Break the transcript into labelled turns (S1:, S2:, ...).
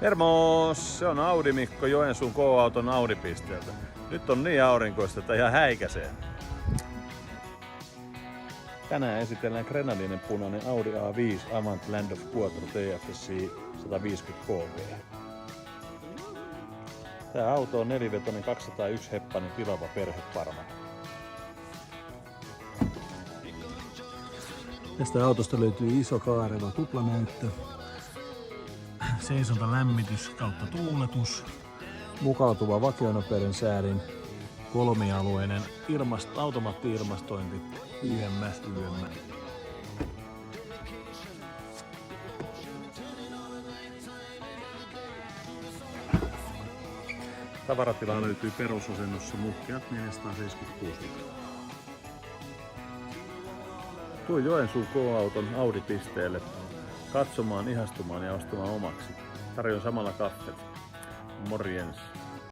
S1: Hermos! Se on Audi Mikko Joensuun K-auton Audi-pisteeltä. Nyt on niin aurinkoista, että ihan häikäisee. Tänään esitellään grenadinen punainen Audi A5 Avant Land of Quattro TFSI 150 kV. Tää auto on nelivetoinen 201 heppainen tilava perheparma. Tästä autosta löytyy iso kaareva tuplanäyttö, seisonta lämmitys kautta tuuletus, mukautuva vakionopeuden säädin, kolmialueinen automaatti-ilmastointi, YMS. Tavaratila löytyy perusasennossa muhkeat 476 litraa. Tuo Joensuun K-auton Audi-pisteelle katsomaan, ihastumaan ja ostamaan omaksi. Tarjoan samalla kaffet. Morjens!